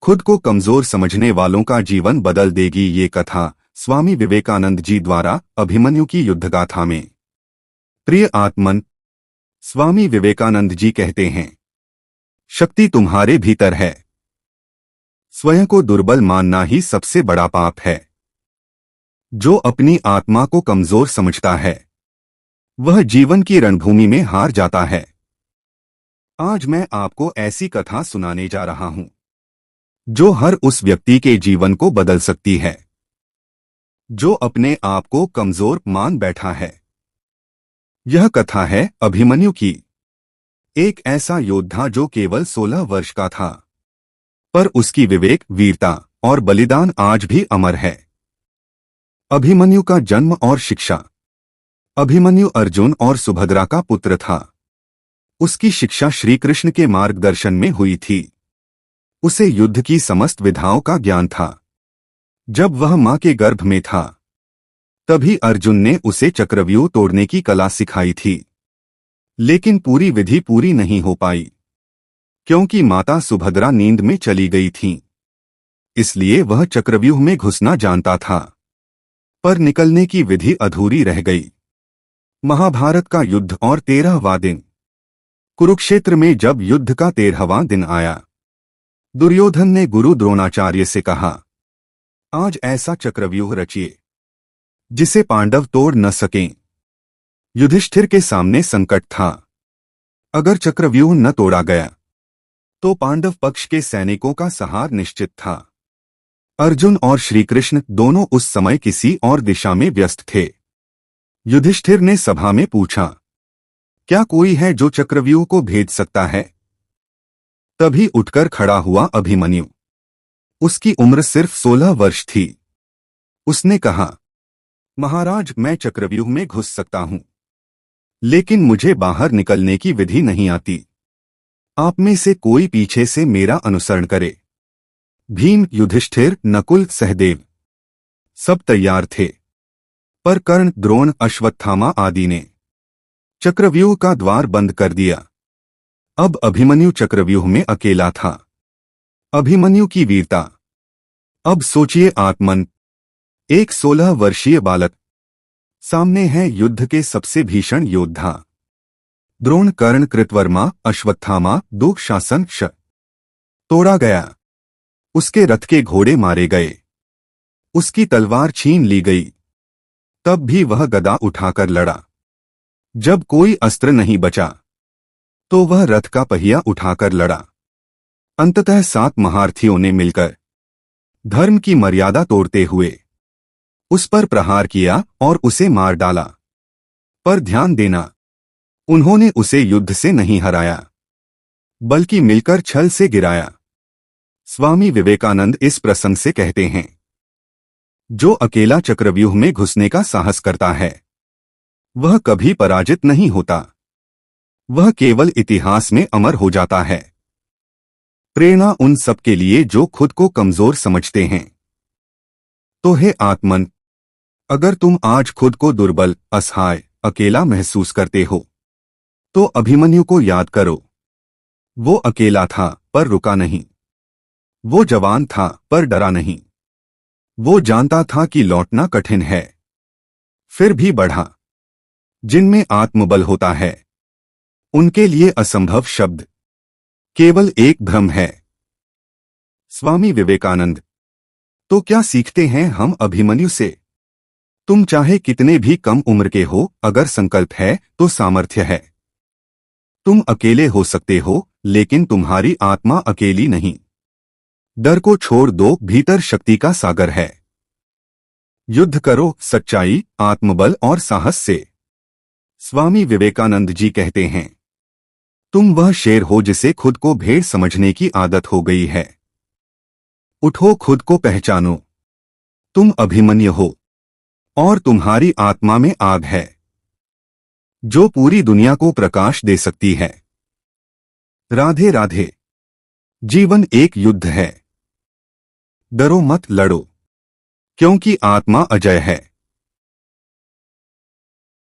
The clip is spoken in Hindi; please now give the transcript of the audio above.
खुद को कमजोर समझने वालों का जीवन बदल देगी। ये कथा स्वामी विवेकानंद जी द्वारा अभिमन्यु की युद्धगाथा में। प्रिय आत्मन, स्वामी विवेकानंद जी कहते हैं, शक्ति तुम्हारे भीतर है। स्वयं को दुर्बल मानना ही सबसे बड़ा पाप है। जो अपनी आत्मा को कमजोर समझता है वह जीवन की रणभूमि में हार जाता है। आज मैं आपको ऐसी कथा सुनाने जा रहा हूं जो हर उस व्यक्ति के जीवन को बदल सकती है जो अपने आप को कमजोर मान बैठा है। यह कथा है अभिमन्यु की। एक ऐसा योद्धा जो केवल 16 वर्ष का था, पर उसकी विवेक, वीरता और बलिदान आज भी अमर है। अभिमन्यु का जन्म और शिक्षा। अभिमन्यु अर्जुन और सुभद्रा का पुत्र था। उसकी शिक्षा श्री कृष्ण के मार्गदर्शन में हुई थी। उसे युद्ध की समस्त विधाओं का ज्ञान था। जब वह मां के गर्भ में था तभी अर्जुन ने उसे चक्रव्यूह तोड़ने की कला सिखाई थी, लेकिन पूरी विधि पूरी नहीं हो पाई क्योंकि माता सुभद्रा नींद में चली गई थीं। इसलिए वह चक्रव्यूह में घुसना जानता था, पर निकलने की विधि अधूरी रह गई। महाभारत का युद्ध और 13वां दिन। कुरुक्षेत्र में जब युद्ध का 13वां दिन आया, दुर्योधन ने गुरु द्रोणाचार्य से कहा, आज ऐसा चक्रव्यूह रचिए जिसे पांडव तोड़ न सकें। युधिष्ठिर के सामने संकट था। अगर चक्रव्यूह न तोड़ा गया तो पांडव पक्ष के सैनिकों का संहार निश्चित था। अर्जुन और श्रीकृष्ण दोनों उस समय किसी और दिशा में व्यस्त थे। युधिष्ठिर ने सभा में पूछा, क्या कोई है जो चक्रव्यूह को भेद सकता है? तभी उठकर खड़ा हुआ अभिमन्यु। उसकी उम्र सिर्फ 16 वर्ष थी। उसने कहा, महाराज, मैं चक्रव्यूह में घुस सकता हूं, लेकिन मुझे बाहर निकलने की विधि नहीं आती। आप में से कोई पीछे से मेरा अनुसरण करे। भीम, युधिष्ठिर, नकुल, सहदेव सब तैयार थे, पर कर्ण, द्रोण, अश्वत्थामा आदि ने चक्रव्यूह का द्वार बंद कर दिया। अब अभिमन्यु चक्रव्यूह में अकेला था। अभिमन्यु की वीरता। अब सोचिए आत्मन, एक 16 वर्षीय बालक, सामने है युद्ध के सबसे भीषण योद्धा। द्रोण, कर्ण, कृतवर्मा, अश्वत्थामा, दुःशासन तोड़ा गया। उसके रथ के घोड़े मारे गए। उसकी तलवार छीन ली गई। तब भी वह गदा उठाकर लड़ा। जब कोई अस्त्र नहीं बचा तो वह रथ का पहिया उठाकर लड़ा। अंततः 7 महारथियों ने मिलकर धर्म की मर्यादा तोड़ते हुए उस पर प्रहार किया और उसे मार डाला। पर ध्यान देना, उन्होंने उसे युद्ध से नहीं हराया, बल्कि मिलकर छल से गिराया। स्वामी विवेकानंद इस प्रसंग से कहते हैं, जो अकेला चक्रव्यूह में घुसने का साहस करता है वह कभी पराजित नहीं होता। वह केवल इतिहास में अमर हो जाता है। प्रेरणा उन सब के लिए जो खुद को कमजोर समझते हैं। तो हे आत्मन, अगर तुम आज खुद को दुर्बल, असहाय, अकेला महसूस करते हो तो अभिमन्यु को याद करो। वो अकेला था पर रुका नहीं। वो जवान था पर डरा नहीं। वो जानता था कि लौटना कठिन है, फिर भी बढ़ा। जिनमें आत्मबल होता है उनके लिए असंभव शब्द केवल एक भ्रम है। स्वामी विवेकानंद। तो क्या सीखते हैं हम अभिमन्यु से? तुम चाहे कितने भी कम उम्र के हो, अगर संकल्प है तो सामर्थ्य है। तुम अकेले हो सकते हो, लेकिन तुम्हारी आत्मा अकेली नहीं। डर को छोड़ दो, भीतर शक्ति का सागर है। युद्ध करो सच्चाई, आत्मबल और साहस से। स्वामी विवेकानंद जी कहते हैं, तुम वह शेर हो जिसे खुद को भेड़ समझने की आदत हो गई है। उठो, खुद को पहचानो। तुम अभिमन्यु हो और तुम्हारी आत्मा में आग है जो पूरी दुनिया को प्रकाश दे सकती है। राधे राधे। जीवन एक युद्ध है। डरो मत, लड़ो, क्योंकि आत्मा अजय है।